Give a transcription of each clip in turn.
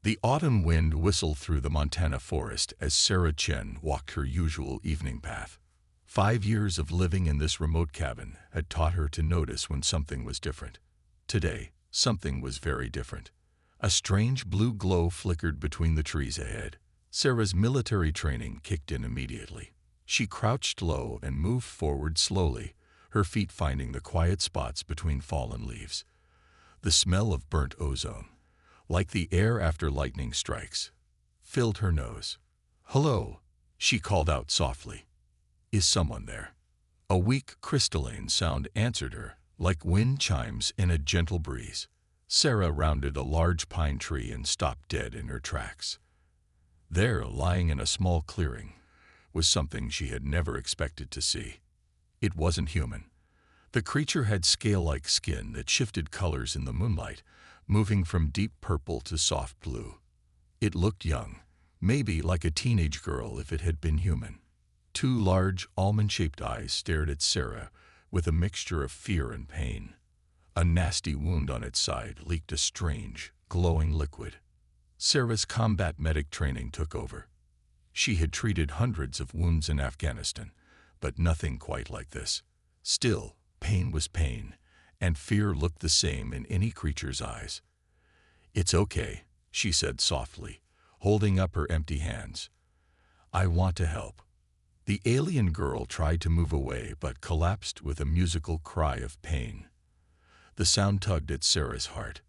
The autumn wind whistled through the Montana forest as Sarah Chen walked her usual evening path. 5 years of living in this remote cabin had taught her to notice when something was different. Today, something was very different. A strange blue glow flickered between the trees ahead. Sarah's military training kicked in immediately. She crouched low and moved forward slowly, her feet finding the quiet spots between fallen leaves. The smell of burnt ozone, like the air after lightning strikes, filled her nose. "Hello," she called out softly. "Is someone there?" A weak, crystalline sound answered her, like wind chimes in a gentle breeze. Sarah rounded a large pine tree and stopped dead in her tracks. There, lying in a small clearing, was something she had never expected to see. It wasn't human. The creature had scale-like skin that shifted colors in the moonlight, moving from deep purple to soft blue. It looked young, maybe like a teenage girl if it had been human. Two large, almond-shaped eyes stared at Sarah with a mixture of fear and pain. A nasty wound on its side leaked a strange, glowing liquid. Sarah's combat medic training took over. She had treated hundreds of wounds in Afghanistan, but nothing quite like this. Still, pain was pain, and fear looked the same in any creature's eyes. "It's okay," she said softly, holding up her empty hands. "I want to help." The alien girl tried to move away but collapsed with a musical cry of pain. The sound tugged at Sarah's heart.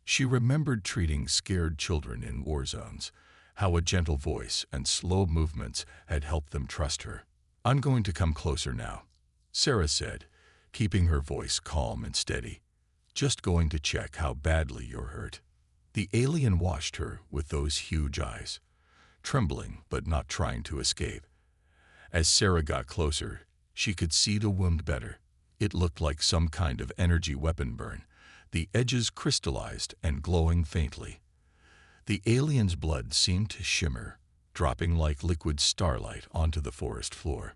She remembered treating scared children in war zones, how a gentle voice and slow movements had helped them trust her. "I'm going to come closer now," Sarah said, keeping her voice calm and steady. "Just going to check how badly you're hurt." The alien watched her with those huge eyes, trembling but not trying to escape. As Sarah got closer, she could see the wound better. It looked like some kind of energy weapon burn, the edges crystallized and glowing faintly. The alien's blood seemed to shimmer, dropping like liquid starlight onto the forest floor.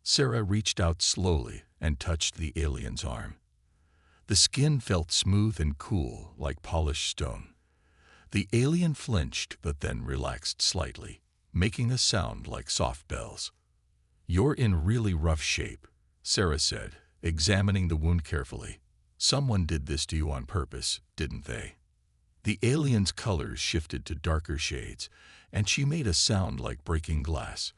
Sarah reached out slowly and touched the alien's arm. The skin felt smooth and cool, like polished stone. The alien flinched but then relaxed slightly, making a sound like soft bells. "You're in really rough shape," Sarah said, examining the wound carefully. "Someone did this to you on purpose, didn't they?" The alien's colors shifted to darker shades, and she made a sound like breaking glass.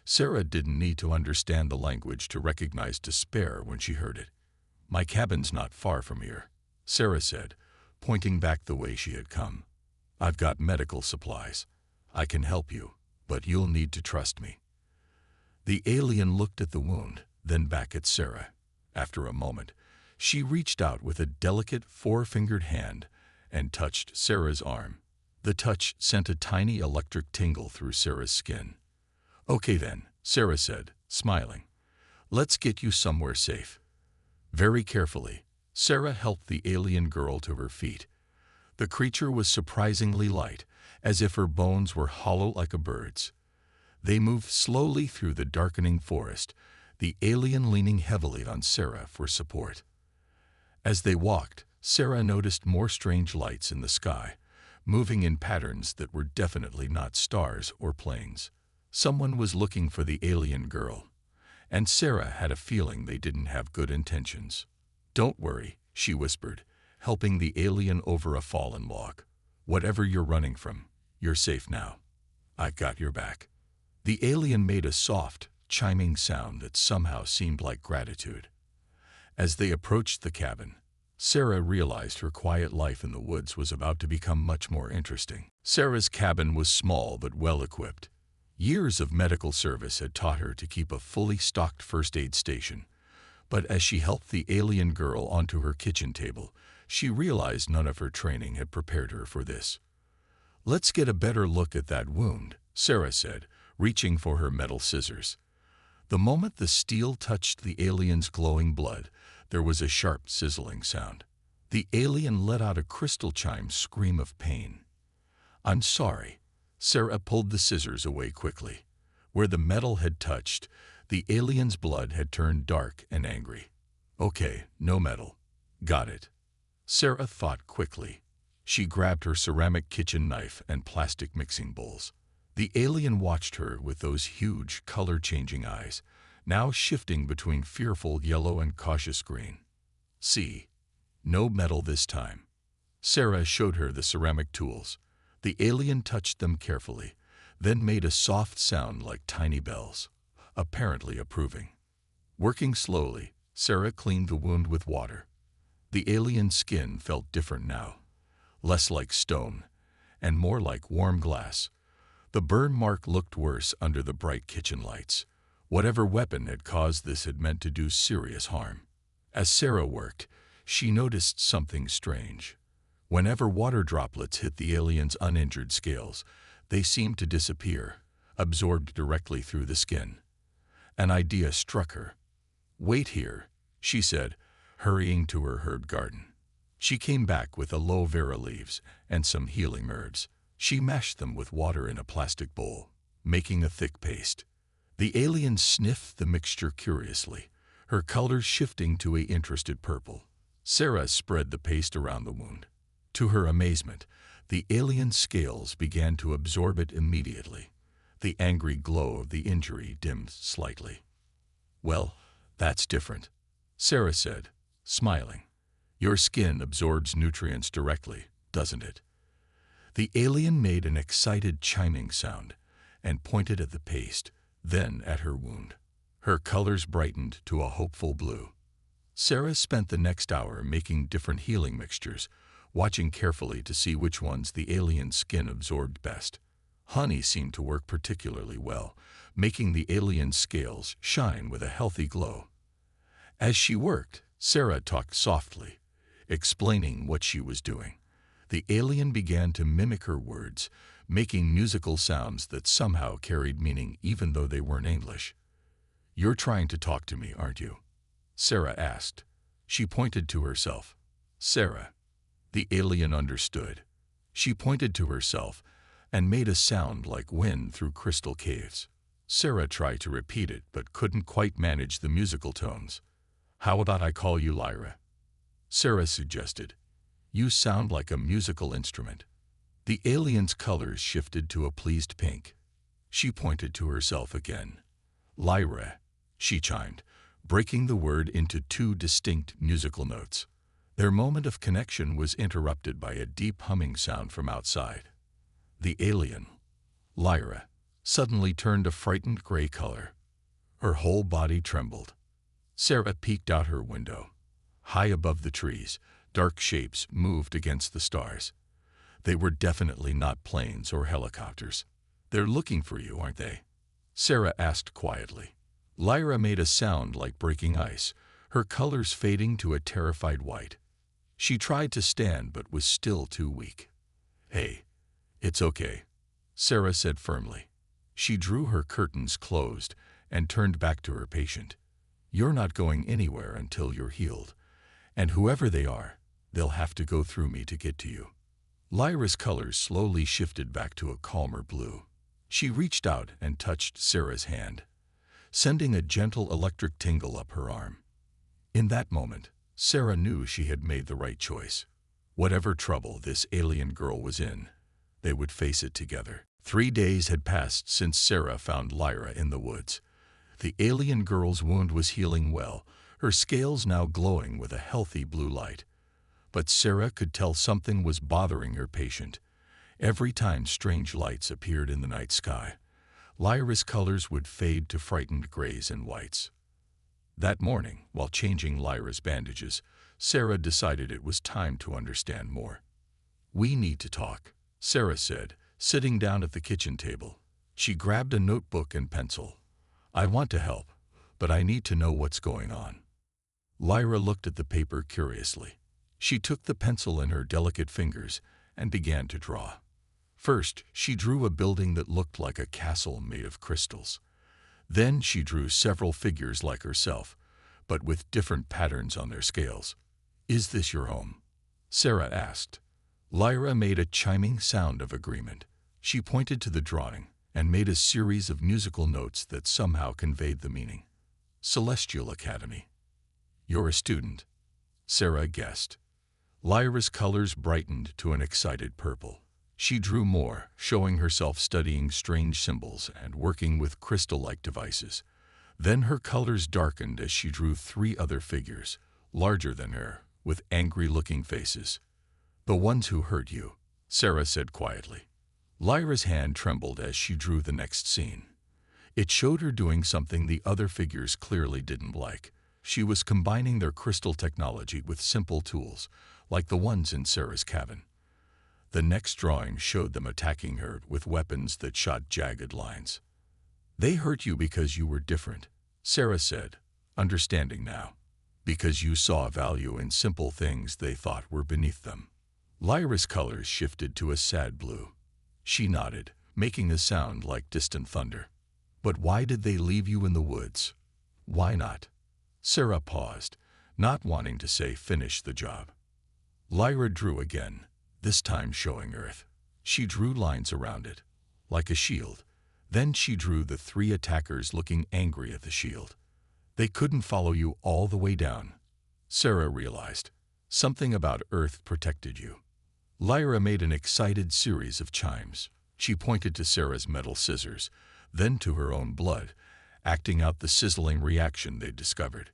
Sarah didn't need to understand the language to recognize despair when she heard it. "My cabin's not far from here," Sarah said, pointing back the way she had come. "I've got medical supplies. I can help you, but you'll need to trust me." The alien looked at the wound, then back at Sarah. After a moment, she reached out with a delicate four-fingered hand and touched Sarah's arm. The touch sent a tiny electric tingle through Sarah's skin. "Okay then," Sarah said, smiling. "Let's get you somewhere safe." Very carefully, Sarah helped the alien girl to her feet. The creature was surprisingly light, as if her bones were hollow like a bird's. They moved slowly through the darkening forest, the alien leaning heavily on Sarah for support. As they walked, Sarah noticed more strange lights in the sky, moving in patterns that were definitely not stars or planes. Someone was looking for the alien girl, and Sarah had a feeling they didn't have good intentions. "Don't worry," she whispered, helping the alien over a fallen log. "Whatever you're running from, you're safe now. I've got your back." The alien made a soft, chiming sound that somehow seemed like gratitude. As they approached the cabin, Sarah realized her quiet life in the woods was about to become much more interesting. Sarah's cabin was small but well-equipped. Years of medical service had taught her to keep a fully stocked first aid station. But as she helped the alien girl onto her kitchen table, she realized none of her training had prepared her for this. "Let's get a better look at that wound," Sarah said, reaching for her metal scissors. The moment the steel touched the alien's glowing blood, there was a sharp sizzling sound. The alien let out a crystal chime scream of pain. "I'm sorry." Sarah pulled the scissors away quickly. Where the metal had touched, the alien's blood had turned dark and angry. "Okay, no metal. Got it." Sarah thought quickly. She grabbed her ceramic kitchen knife and plastic mixing bowls. The alien watched her with those huge, color-changing eyes, now shifting between fearful yellow and cautious green. See, no metal this time. Sarah showed her the ceramic tools. The alien touched them carefully, then made a soft sound like tiny bells, apparently approving. Working slowly, Sarah cleaned the wound with water. The alien's skin felt different now, less like stone and more like warm glass. The burn mark looked worse under the bright kitchen lights. Whatever weapon had caused this had meant to do serious harm. As Sarah worked, she noticed something strange. Whenever water droplets hit the alien's uninjured scales, they seemed to disappear, absorbed directly through the skin. An idea struck her. "Wait here," she said, hurrying to her herb garden. She came back with aloe vera leaves and some healing herbs. She mashed them with water in a plastic bowl, making a thick paste. The alien sniffed the mixture curiously, her color shifting to an interested purple. Sarah spread the paste around the wound. To her amazement, the alien's scales began to absorb it immediately. The angry glow of the injury dimmed slightly. "Well, that's different," Sarah said, smiling. "Your skin absorbs nutrients directly, doesn't it?" The alien made an excited chiming sound and pointed at the paste, then at her wound. Her colors brightened to a hopeful blue. Sarah spent the next hour making different healing mixtures, watching carefully to see which ones the alien's skin absorbed best. Honey seemed to work particularly well, making the alien's scales shine with a healthy glow. As she worked, Sarah talked softly, explaining what she was doing. The alien began to mimic her words, making musical sounds that somehow carried meaning even though they weren't English. "You're trying to talk to me, aren't you?" Sarah asked. She pointed to herself. "Sarah." The alien understood. She pointed to herself and made a sound like wind through crystal caves. Sarah tried to repeat it but couldn't quite manage the musical tones. "How about I call you Lyra?" Sarah suggested. "You sound like a musical instrument." The alien's colors shifted to a pleased pink. She pointed to herself again. "Lyra," she chimed, breaking the word into two distinct musical notes. Their moment of connection was interrupted by a deep humming sound from outside. The alien, Lyra, suddenly turned a frightened gray color. Her whole body trembled. Sarah peeked out her window. High above the trees, dark shapes moved against the stars. They were definitely not planes or helicopters. "They're looking for you, aren't they?" Sarah asked quietly. Lyra made a sound like breaking ice, her colors fading to a terrified white. She tried to stand but was still too weak. "Hey, it's okay," Sarah said firmly. She drew her curtains closed and turned back to her patient. "You're not going anywhere until you're healed. And whoever they are, they'll have to go through me to get to you." Lyra's colors slowly shifted back to a calmer blue. She reached out and touched Sarah's hand, sending a gentle electric tingle up her arm. In that moment, Sarah knew she had made the right choice. Whatever trouble this alien girl was in, they would face it together. 3 days had passed since Sarah found Lyra in the woods. The alien girl's wound was healing well, her scales now glowing with a healthy blue light. But Sarah could tell something was bothering her patient. Every time strange lights appeared in the night sky, Lyra's colors would fade to frightened grays and whites. That morning, while changing Lyra's bandages, Sarah decided it was time to understand more. "We need to talk," Sarah said, sitting down at the kitchen table. She grabbed a notebook and pencil. "I want to help, but I need to know what's going on." Lyra looked at the paper curiously. She took the pencil in her delicate fingers and began to draw. First, she drew a building that looked like a castle made of crystals. Then she drew several figures like herself, but with different patterns on their scales. "Is this your home?" Sarah asked. Lyra made a chiming sound of agreement. She pointed to the drawing and made a series of musical notes that somehow conveyed the meaning. "Celestial Academy." "You're a student," Sarah guessed. Lyra's colors brightened to an excited purple. She drew more, showing herself studying strange symbols and working with crystal-like devices. Then her colors darkened as she drew 3 other figures, larger than her, with angry-looking faces. "The ones who hurt you," Sarah said quietly. Lyra's hand trembled as she drew the next scene. It showed her doing something the other figures clearly didn't like. She was combining their crystal technology with simple tools, like the ones in Sarah's cabin. The next drawing showed them attacking her with weapons that shot jagged lines. "They hurt you because you were different," Sarah said, understanding now. "Because you saw value in simple things they thought were beneath them." Lyra's colors shifted to a sad blue. She nodded, making a sound like distant thunder. "But why did they leave you in the woods? Why not?" Sarah paused, not wanting to say finish the job. Lyra drew again, this time showing Earth. She drew lines around it, like a shield. Then she drew the 3 attackers looking angry at the shield. "They couldn't follow you all the way down," Sarah realized. "Something about Earth protected you." Lyra made an excited series of chimes. She pointed to Sarah's metal scissors, then to her own blood, acting out the sizzling reaction they'd discovered.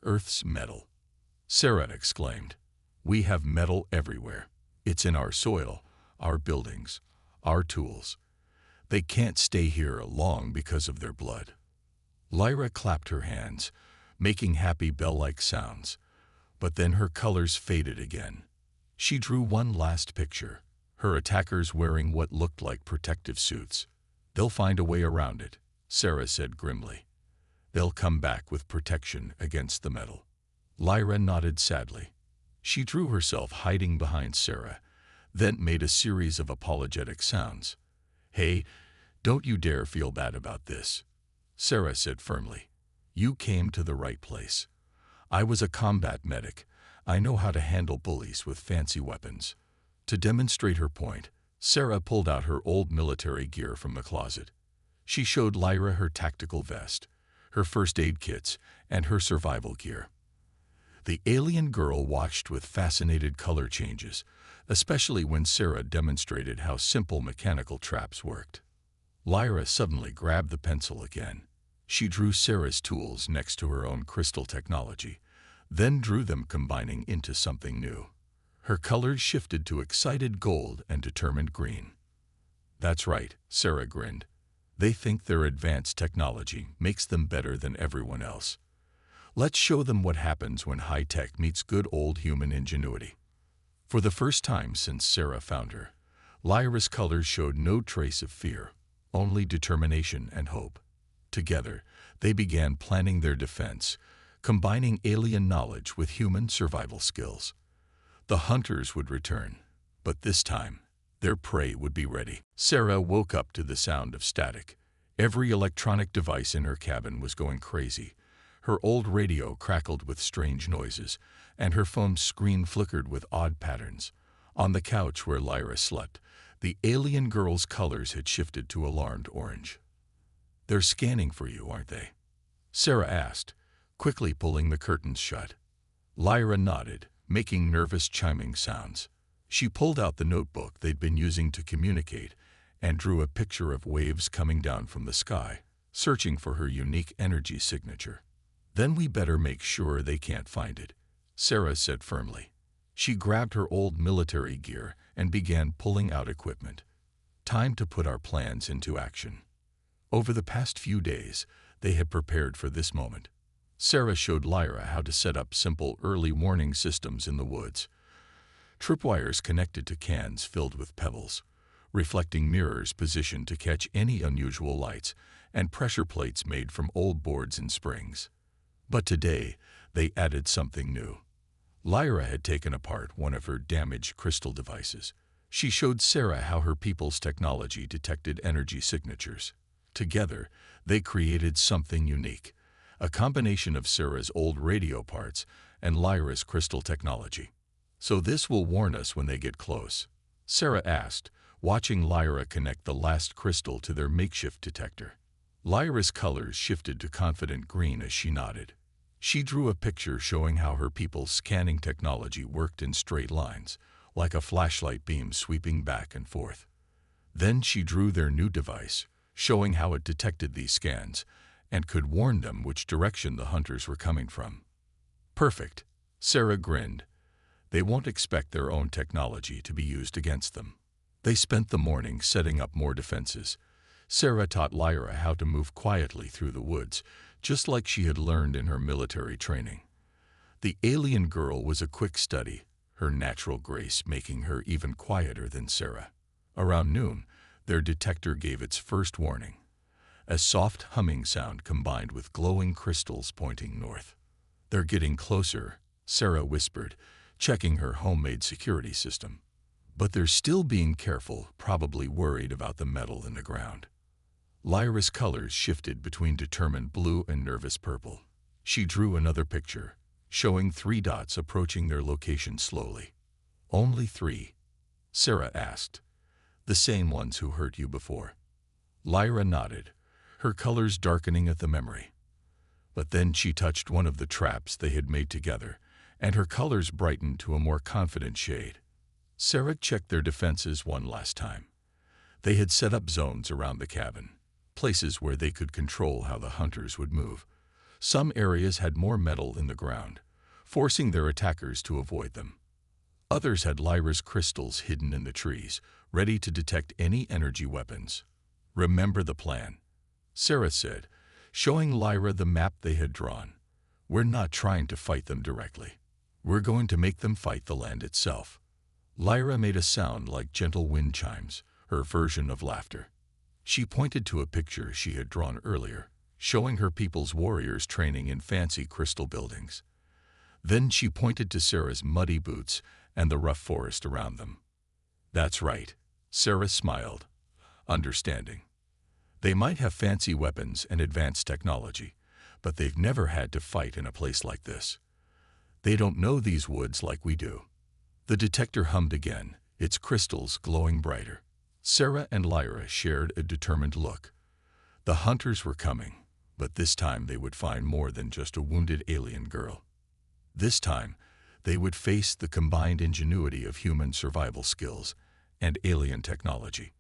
"Earth's metal," Sarah exclaimed. "We have metal everywhere. It's in our soil, our buildings, our tools. They can't stay here long because of their blood." Lyra clapped her hands, making happy bell-like sounds. But then her colors faded again. She drew one last picture, her attackers wearing what looked like protective suits. "They'll find a way around it," Sarah said grimly. "They'll come back with protection against the metal." Lyra nodded sadly. She drew herself hiding behind Sarah, then made a series of apologetic sounds. "Hey, don't you dare feel bad about this," Sarah said firmly. "You came to the right place. I was a combat medic. I know how to handle bullies with fancy weapons." To demonstrate her point, Sarah pulled out her old military gear from the closet. She showed Lyra her tactical vest, her first aid kits, and her survival gear. The alien girl watched with fascinated color changes, especially when Sarah demonstrated how simple mechanical traps worked. Lyra suddenly grabbed the pencil again. She drew Sarah's tools next to her own crystal technology, then drew them combining into something new. Her colors shifted to excited gold and determined green. "That's right," Sarah grinned. "They think their advanced technology makes them better than everyone else. Let's show them what happens when high-tech meets good old human ingenuity." For the first time since Sarah found her, Lyra's colors showed no trace of fear, only determination and hope. Together, they began planning their defense, combining alien knowledge with human survival skills. The hunters would return, but this time, their prey would be ready. Sarah woke up to the sound of static. Every electronic device in her cabin was going crazy. Her old radio crackled with strange noises, and her phone screen flickered with odd patterns. On the couch where Lyra slept, the alien girl's colors had shifted to alarmed orange. "They're scanning for you, aren't they?" Sarah asked, quickly pulling the curtains shut. Lyra nodded, making nervous chiming sounds. She pulled out the notebook they'd been using to communicate and drew a picture of waves coming down from the sky, searching for her unique energy signature. "Then we better make sure they can't find it," Sarah said firmly. She grabbed her old military gear and began pulling out equipment. "Time to put our plans into action." Over the past few days, they had prepared for this moment. Sarah showed Lyra how to set up simple early warning systems in the woods. Tripwires connected to cans filled with pebbles, reflecting mirrors positioned to catch any unusual lights, and pressure plates made from old boards and springs. But today, they added something new. Lyra had taken apart one of her damaged crystal devices. She showed Sarah how her people's technology detected energy signatures. Together, they created something unique, a combination of Sarah's old radio parts and Lyra's crystal technology. "So this will warn us when they get close?" Sarah asked, watching Lyra connect the last crystal to their makeshift detector. Lyra's colors shifted to confident green as she nodded. She drew a picture showing how her people's scanning technology worked in straight lines, like a flashlight beam sweeping back and forth. Then she drew their new device, showing how it detected these scans and could warn them which direction the hunters were coming from. Perfect, Sarah grinned. They won't expect their own technology to be used against them. They spent the morning setting up more defenses. Sarah taught Lyra how to move quietly through the woods, just like she had learned in her military training. The alien girl was a quick study, her natural grace making her even quieter than Sarah. Around noon, their detector gave its first warning. A soft humming sound combined with glowing crystals pointing north. "They're getting closer," Sarah whispered, checking her homemade security system. "But they're still being careful, probably worried about the metal in the ground." Lyra's colors shifted between determined blue and nervous purple. She drew another picture, showing 3 dots approaching their location slowly. "Only 3?" Sarah asked. "The same ones who hurt you before." Lyra nodded, her colors darkening at the memory. But then she touched one of the traps they had made together, and her colors brightened to a more confident shade. Sarah checked their defenses one last time. They had set up zones around the cabin, places where they could control how the hunters would move. Some areas had more metal in the ground, forcing their attackers to avoid them. Others had Lyra's crystals hidden in the trees, ready to detect any energy weapons. "Remember the plan," Sarah said, showing Lyra the map they had drawn. "We're not trying to fight them directly. We're going to make them fight the land itself." Lyra made a sound like gentle wind chimes, her version of laughter. She pointed to a picture she had drawn earlier, showing her people's warriors training in fancy crystal buildings. Then she pointed to Sarah's muddy boots and the rough forest around them. "That's right," Sarah smiled, understanding. "They might have fancy weapons and advanced technology, but they've never had to fight in a place like this. They don't know these woods like we do." The detector hummed again, its crystals glowing brighter. Sarah and Lyra shared a determined look. The hunters were coming, but this time they would find more than just a wounded alien girl. This time, they would face the combined ingenuity of human survival skills and alien technology.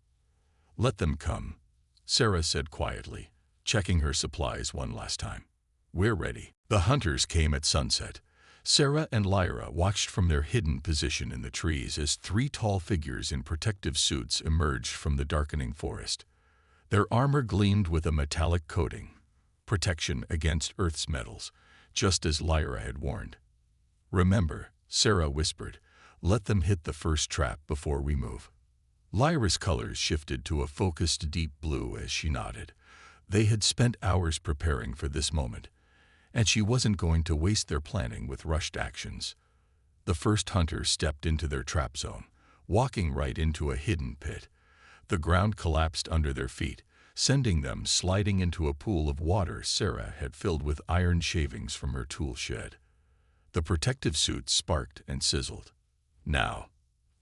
"Let them come," Sarah said quietly, checking her supplies one last time. "We're ready." The hunters came at sunset. Sarah and Lyra watched from their hidden position in the trees as 3 tall figures in protective suits emerged from the darkening forest. Their armor gleamed with a metallic coating, protection against Earth's metals, just as Lyra had warned. "Remember," Sarah whispered, "let them hit the first trap before we move." Lyra's colors shifted to a focused deep blue as she nodded. They had spent hours preparing for this moment, and she wasn't going to waste their planning with rushed actions. The first hunter stepped into their trap zone, walking right into a hidden pit. The ground collapsed under their feet, sending them sliding into a pool of water Sarah had filled with iron shavings from her tool shed. The protective suit sparked and sizzled. "Now,"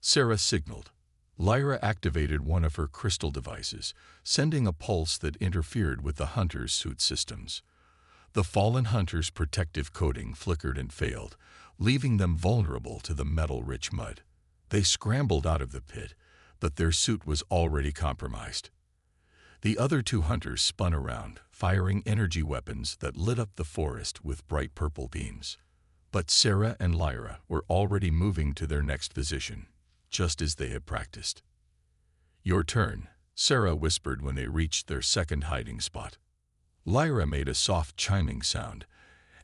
Sarah signaled. Lyra activated one of her crystal devices, sending a pulse that interfered with the hunter's suit systems. The fallen hunter's protective coating flickered and failed, leaving them vulnerable to the metal-rich mud. They scrambled out of the pit, but their suit was already compromised. The other 2 hunters spun around, firing energy weapons that lit up the forest with bright purple beams. But Sarah and Lyra were already moving to their next position, just as they had practiced. "Your turn," Sarah whispered when they reached their second hiding spot. Lyra made a soft chiming sound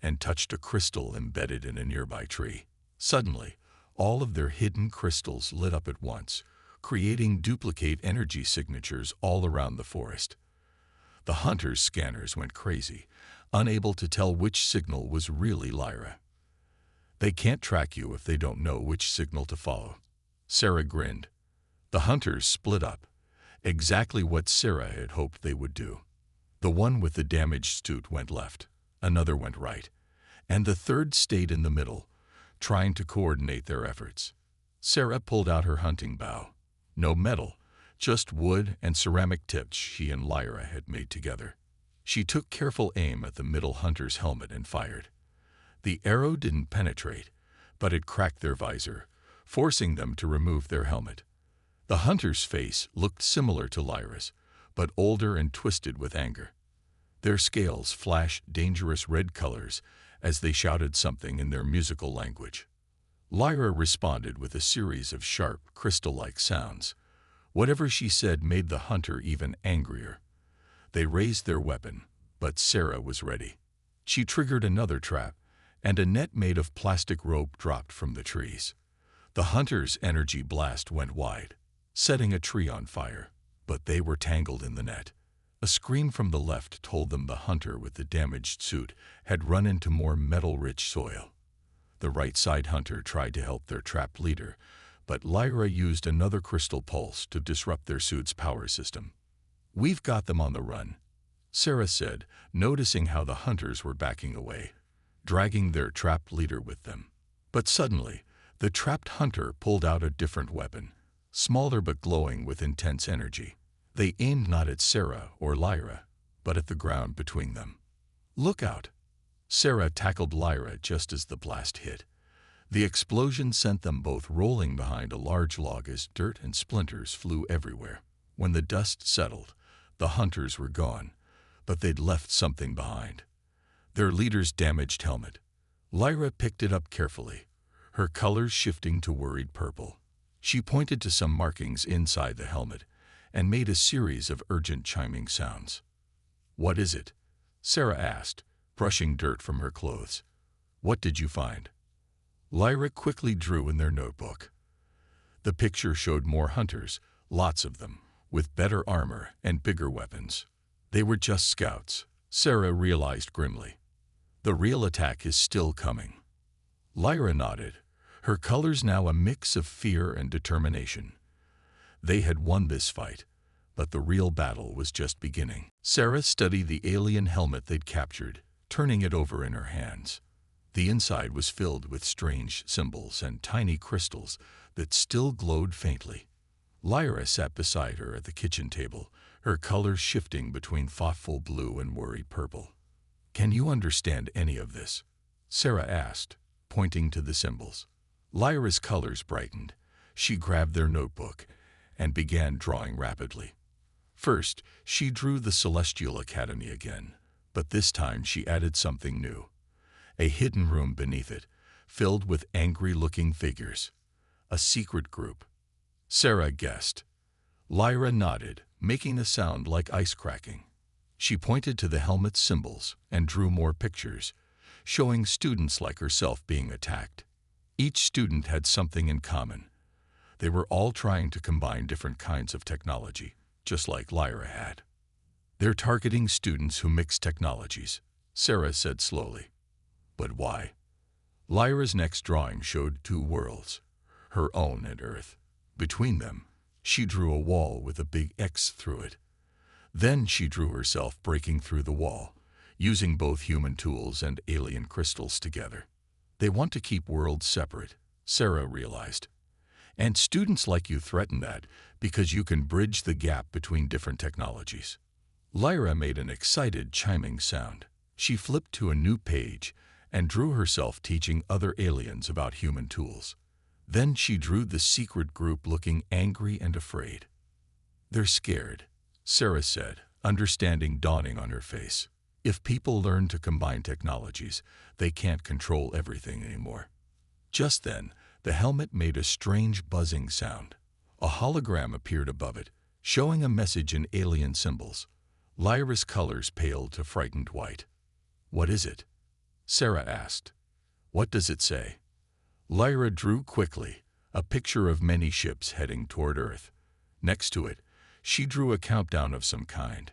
and touched a crystal embedded in a nearby tree. Suddenly, all of their hidden crystals lit up at once, creating duplicate energy signatures all around the forest. The hunters' scanners went crazy, unable to tell which signal was really Lyra. "They can't track you if they don't know which signal to follow." Sarah grinned. The hunters split up, exactly what Sarah had hoped they would do. The one with the damaged suit went left, another went right, and the third stayed in the middle, trying to coordinate their efforts. Sarah pulled out her hunting bow. No metal, just wood and ceramic tips she and Lyra had made together. She took careful aim at the middle hunter's helmet and fired. The arrow didn't penetrate, but it cracked their visor, forcing them to remove their helmet. The hunter's face looked similar to Lyra's, but older and twisted with anger. Their scales flashed dangerous red colors as they shouted something in their musical language. Lyra responded with a series of sharp, crystal-like sounds. Whatever she said made the hunter even angrier. They raised their weapon, but Sarah was ready. She triggered another trap, and a net made of plastic rope dropped from the trees. The hunter's energy blast went wide, setting a tree on fire, but they were tangled in the net. A scream from the left told them the hunter with the damaged suit had run into more metal-rich soil. The right-side hunter tried to help their trapped leader, but Lyra used another crystal pulse to disrupt their suit's power system. "We've got them on the run," Sarah said, noticing how the hunters were backing away, dragging their trapped leader with them. But suddenly, the trapped hunter pulled out a different weapon, smaller but glowing with intense energy. They aimed not at Sarah or Lyra, but at the ground between them. "Look out!" Sarah tackled Lyra just as the blast hit. The explosion sent them both rolling behind a large log as dirt and splinters flew everywhere. When the dust settled, the hunters were gone, but they'd left something behind. Their leader's damaged helmet. Lyra picked it up carefully, her colors shifting to worried purple. She pointed to some markings inside the helmet and made a series of urgent chiming sounds. "What is it?" Sarah asked, brushing dirt from her clothes. "What did you find?" Lyra quickly drew in their notebook. The picture showed more hunters, lots of them, with better armor and bigger weapons. They were just scouts, Sarah realized grimly. The real attack is still coming. Lyra nodded, her colors now a mix of fear and determination. They had won this fight, but the real battle was just beginning. Sarah studied the alien helmet they'd captured, turning it over in her hands. The inside was filled with strange symbols and tiny crystals that still glowed faintly. Lyra sat beside her at the kitchen table, her colors shifting between thoughtful blue and worried purple. "Can you understand any of this?" Sarah asked, pointing to the symbols. Lyra's colors brightened. She grabbed their notebook and began drawing rapidly. First, she drew the Celestial Academy again, but this time she added something new. A hidden room beneath it, filled with angry-looking figures. A secret group. Sarah guessed. Lyra nodded, making a sound like ice cracking. She pointed to the helmet's symbols and drew more pictures, showing students like herself being attacked. Each student had something in common. They were all trying to combine different kinds of technology, just like Lyra had. "They're targeting students who mix technologies," Sarah said slowly. "But why?" Lyra's next drawing showed two worlds, her own and Earth. Between them, she drew a wall with a big X through it. Then she drew herself breaking through the wall, using both human tools and alien crystals together. They want to keep worlds separate, Sarah realized. And students like you threaten that because you can bridge the gap between different technologies. Lyra made an excited chiming sound. She flipped to a new page and drew herself teaching other aliens about human tools. Then she drew the secret group looking angry and afraid. "They're scared," Sarah said, understanding dawning on her face. "If people learn to combine technologies, they can't control everything anymore." Just then, the helmet made a strange buzzing sound. A hologram appeared above it, showing a message in alien symbols. Lyra's colors paled to frightened white. "What is it?" Sarah asked. "What does it say?" Lyra drew quickly, a picture of many ships heading toward Earth. Next to it, she drew a countdown of some kind.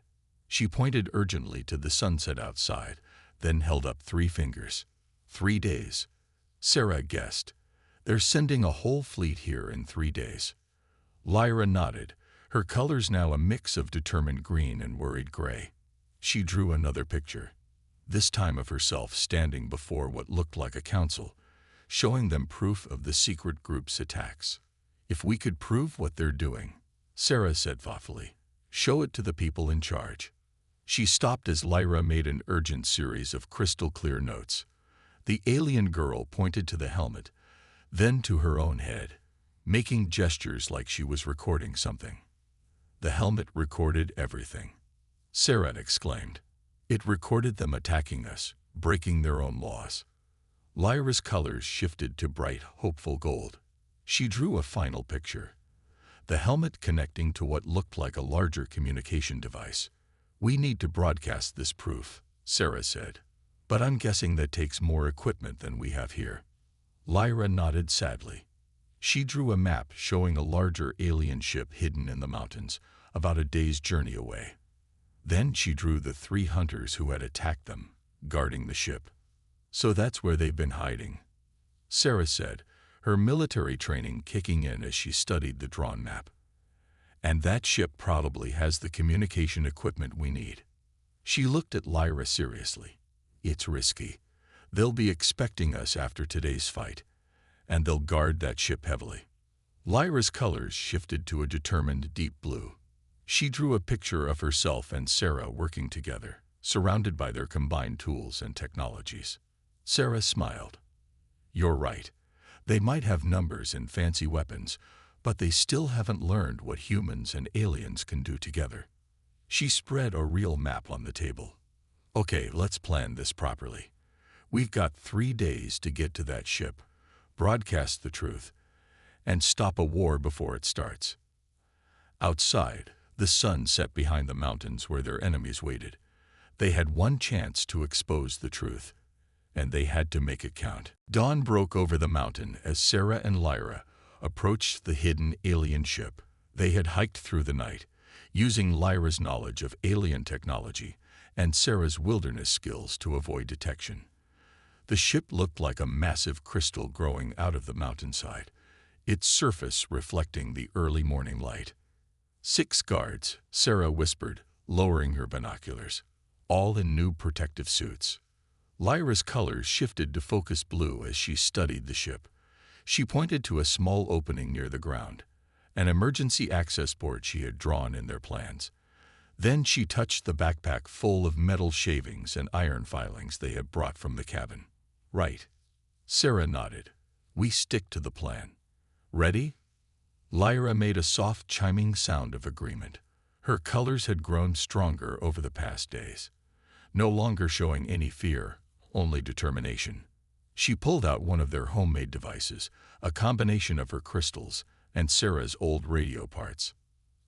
She pointed urgently to the sunset outside, then held up 3 fingers. 3 days. Sarah guessed. "They're sending a whole fleet here in 3 days." Lyra nodded, her colors now a mix of determined green and worried gray. She drew another picture, this time of herself standing before what looked like a council, showing them proof of the secret group's attacks. "If we could prove what they're doing," Sarah said thoughtfully, "show it to the people in charge." She stopped as Lyra made an urgent series of crystal-clear notes. The alien girl pointed to the helmet, then to her own head, making gestures like she was recording something. The helmet recorded everything, Sarah exclaimed. It recorded them attacking us, breaking their own laws. Lyra's colors shifted to bright, hopeful gold. She drew a final picture, the helmet connecting to what looked like a larger communication device. We need to broadcast this proof, Sarah said. But I'm guessing that takes more equipment than we have here. Lyra nodded sadly. She drew a map showing a larger alien ship hidden in the mountains, about a day's journey away. Then she drew the 3 hunters who had attacked them, guarding the ship. So that's where they've been hiding, Sarah said, her military training kicking in as she studied the drawn map. And that ship probably has the communication equipment we need. She looked at Lyra seriously. It's risky. They'll be expecting us after today's fight, and they'll guard that ship heavily. Lyra's colors shifted to a determined deep blue. She drew a picture of herself and Sarah working together, surrounded by their combined tools and technologies. Sarah smiled. You're right. They might have numbers and fancy weapons, but they still haven't learned what humans and aliens can do together. She spread a real map on the table. Okay, let's plan this properly. We've got 3 days to get to that ship, broadcast the truth, and stop a war before it starts. Outside, the sun set behind the mountains where their enemies waited. They had one chance to expose the truth, and they had to make it count. Dawn broke over the mountain as Sarah and Lyra approached the hidden alien ship. They had hiked through the night, using Lyra's knowledge of alien technology and Sarah's wilderness skills to avoid detection. The ship looked like a massive crystal growing out of the mountainside, its surface reflecting the early morning light. 6 guards, Sarah whispered, lowering her binoculars, all in new protective suits. Lyra's colors shifted to focus blue as she studied the ship. She pointed to a small opening near the ground, an emergency access port she had drawn in their plans. Then she touched the backpack full of metal shavings and iron filings they had brought from the cabin. Right. Sarah nodded. We stick to the plan. Ready? Lyra made a soft chiming sound of agreement. Her colors had grown stronger over the past days, no longer showing any fear, only determination. She pulled out one of their homemade devices, a combination of her crystals and Sarah's old radio parts.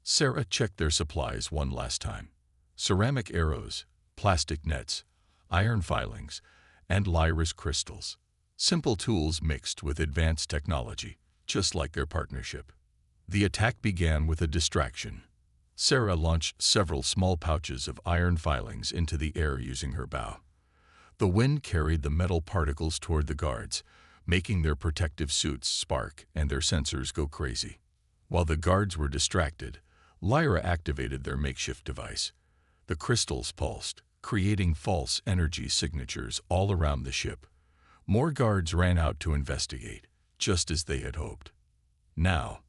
Sarah checked their supplies one last time. Ceramic arrows, plastic nets, iron filings, and Lyra's crystals. Simple tools mixed with advanced technology, just like their partnership. The attack began with a distraction. Sarah launched several small pouches of iron filings into the air using her bow. The wind carried the metal particles toward the guards, making their protective suits spark and their sensors go crazy. While the guards were distracted, Lyra activated their makeshift device. The crystals pulsed, creating false energy signatures all around the ship. More guards ran out to investigate, just as they had hoped. Now,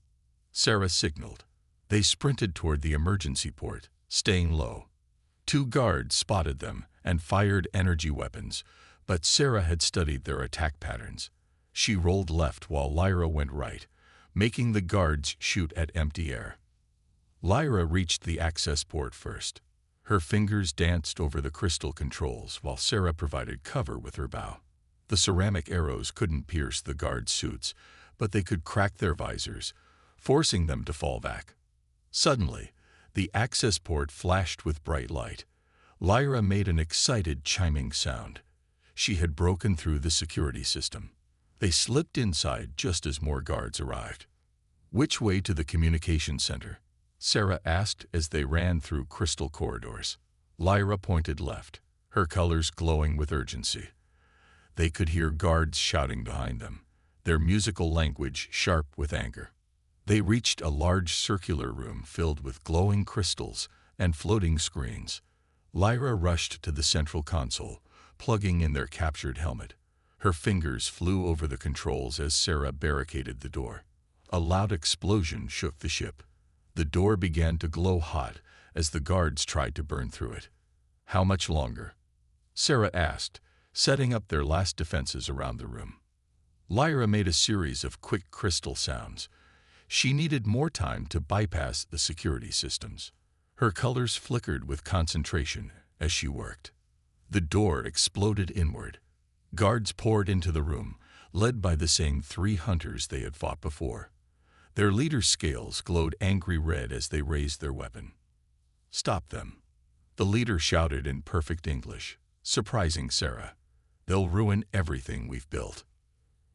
Sarah signaled. They sprinted toward the emergency port, staying low. 2 guards spotted them and fired energy weapons, but Sarah had studied their attack patterns. She rolled left while Lyra went right, making the guards shoot at empty air. Lyra reached the access port first. Her fingers danced over the crystal controls while Sarah provided cover with her bow. The ceramic arrows couldn't pierce the guards' suits, but they could crack their visors, forcing them to fall back. Suddenly, the access port flashed with bright light. Lyra made an excited chiming sound. She had broken through the security system. They slipped inside just as more guards arrived. Which way to the communication center? Sarah asked as they ran through crystal corridors. Lyra pointed left, her colors glowing with urgency. They could hear guards shouting behind them, their musical language sharp with anger. They reached a large circular room filled with glowing crystals and floating screens. Lyra rushed to the central console, plugging in their captured helmet. Her fingers flew over the controls as Sarah barricaded the door. A loud explosion shook the ship. The door began to glow hot as the guards tried to burn through it. How much longer? Sarah asked, setting up their last defenses around the room. Lyra made a series of quick crystal sounds. She needed more time to bypass the security systems. Her colors flickered with concentration as she worked. The door exploded inward. Guards poured into the room, led by the same 3 hunters they had fought before. Their leader's scales glowed angry red as they raised their weapon. "Stop them," the leader shouted in perfect English, surprising Sarah. "They'll ruin everything we've built."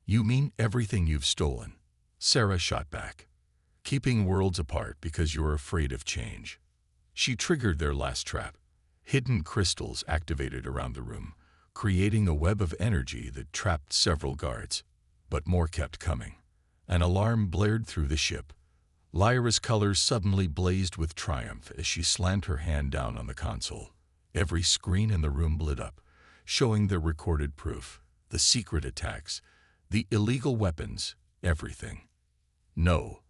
"You mean everything you've stolen?" Sarah shot back. "Keeping worlds apart because you're afraid of change." She triggered their last trap. Hidden crystals activated around the room, creating a web of energy that trapped several guards. But more kept coming. An alarm blared through the ship. Lyra's colors suddenly blazed with triumph as she slammed her hand down on the console. Every screen in the room lit up, showing the recorded proof, the secret attacks, the illegal weapons, everything. "No,"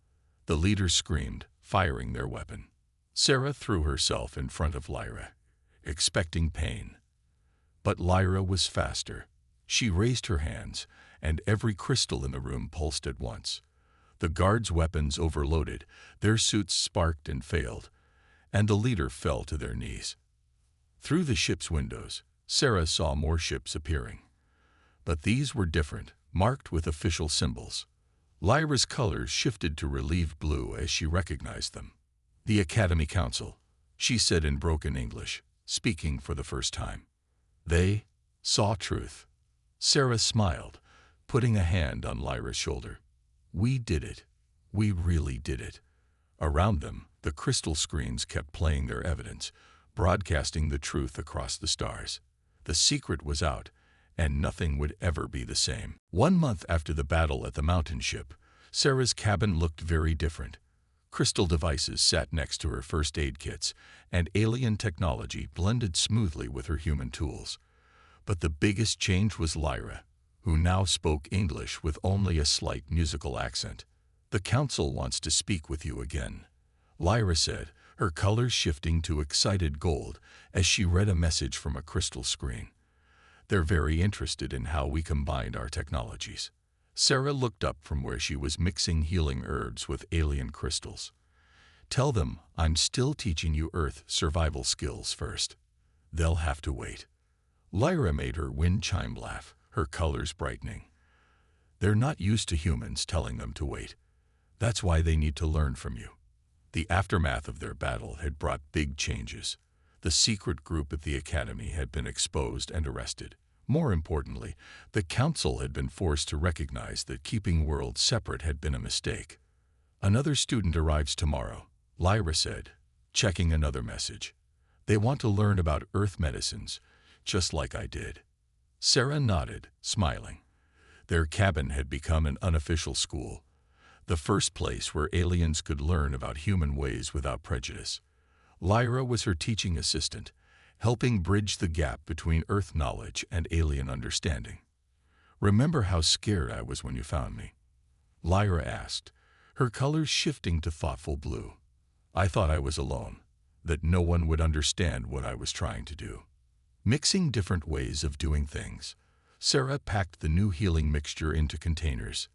the leader screamed, firing their weapon. Sarah threw herself in front of Lyra, expecting pain. But Lyra was faster. She raised her hands, and every crystal in the room pulsed at once. The guards' weapons overloaded, their suits sparked and failed, and the leader fell to their knees. Through the ship's windows, Sarah saw more ships appearing. But these were different, marked with official symbols. Lyra's colors shifted to relieved blue as she recognized them. "The Academy Council," she said in broken English, speaking for the first time. "They saw truth." Sarah smiled, putting a hand on Lyra's shoulder. "We did it. We really did it." Around them, the crystal screens kept playing their evidence, broadcasting the truth across the stars. The secret was out, and nothing would ever be the same. 1 month after the battle at the mountain ship, Sarah's cabin looked very different. Crystal devices sat next to her first aid kits, and alien technology blended smoothly with her human tools. But the biggest change was Lyra, who now spoke English with only a slight musical accent. "The council wants to speak with you again," Lyra said, her colors shifting to excited gold as she read a message from a crystal screen. "They're very interested in how we combined our technologies." Sarah looked up from where she was mixing healing herbs with alien crystals. "Tell them I'm still teaching you Earth survival skills first. They'll have to wait." Lyra made her wind chime laugh, her colors brightening. "They're not used to humans telling them to wait. That's why they need to learn from you." The aftermath of their battle had brought big changes. The secret group at the Academy had been exposed and arrested. More importantly, the Council had been forced to recognize that keeping worlds separate had been a mistake. "Another student arrives tomorrow," Lyra said, checking another message. "They want to learn about Earth medicines, just like I did." Sarah nodded, smiling. Their cabin had become an unofficial school, the first place where aliens could learn about human ways without prejudice. Lyra was her teaching assistant, helping bridge the gap between Earth knowledge and alien understanding. "Remember how scared I was when you found me?" Lyra asked, her colors shifting to thoughtful blue. "I thought I was alone, that no one would understand what I was trying to do." Mixing different ways of doing things, Sarah packed the new healing mixture into containers.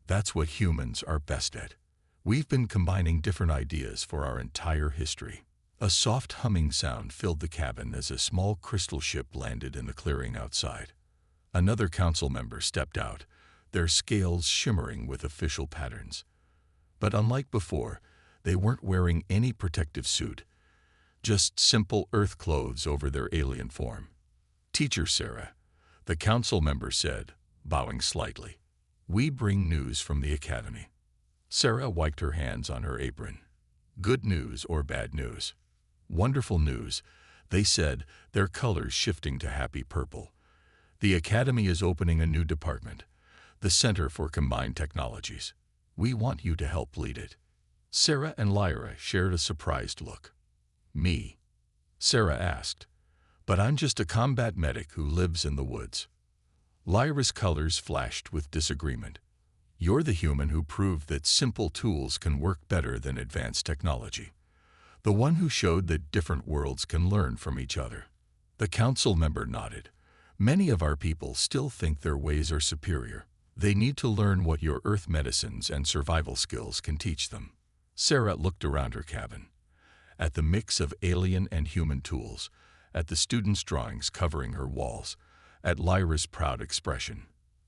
"That's what humans are best at. We've been combining different ideas for our entire history." A soft humming sound filled the cabin as a small crystal ship landed in the clearing outside. Another council member stepped out, their scales shimmering with official patterns. But unlike before, they weren't wearing any protective suit, just simple Earth clothes over their alien form. "Teacher Sarah," the council member said, bowing slightly, "we bring news from the Academy." Sarah wiped her hands on her apron. "Good news or bad news?" "Wonderful news," they said, their colors shifting to happy purple. "The Academy is opening a new department, the Center for Combined Technologies. We want you to help lead it." Sarah and Lyra shared a surprised look. "Me?" Sarah asked. "But I'm just a combat medic who lives in the woods." Lyra's colors flashed with disagreement. "You're the human who proved that simple tools can work better than advanced technology. The one who showed that different worlds can learn from each other." The council member nodded, Many of our people still think their ways are superior. They need to learn what your earth medicines and survival skills can teach them. Sarah looked around her cabin, at the mix of alien and human tools, at the students' drawings covering her walls, at Lyra's proud expression.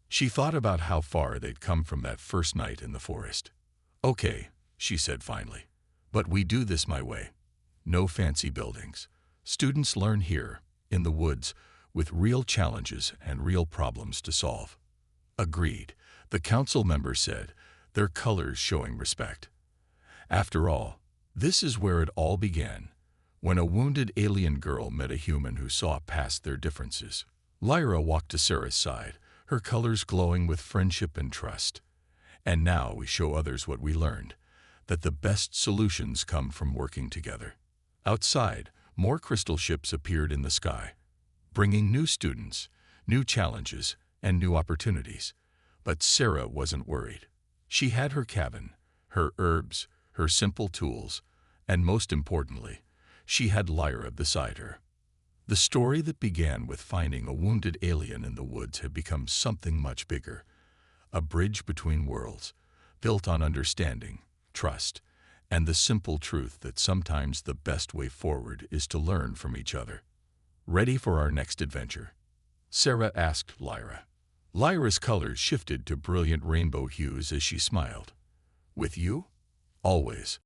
She thought about how far they'd come from that first night in the forest. "Okay," she said finally, "but we do this my way. No fancy buildings. Students learn here, in the woods, with real challenges and real problems to solve." "Agreed," the council member said, their colors showing respect. After all, this is where it all began, when a wounded alien girl met a human who saw past their differences. Lyra walked to Sarah's side, her colors glowing with friendship and trust. "And now we show others what we learned, that the best solutions come from working together." Outside, more crystal ships appeared in the sky, bringing new students, new challenges, and new opportunities. But Sarah wasn't worried. She had her cabin, her herbs, her simple tools, and most importantly, she had Lyra beside her. The story that began with finding a wounded alien in the woods had become something much bigger, a bridge between worlds, built on understanding, trust, and the simple truth that sometimes the best way forward is to learn from each other. "Ready for our next adventure?" Sarah asked Lyra. Lyra's colors shifted to brilliant rainbow hues as she smiled. "With you? Always."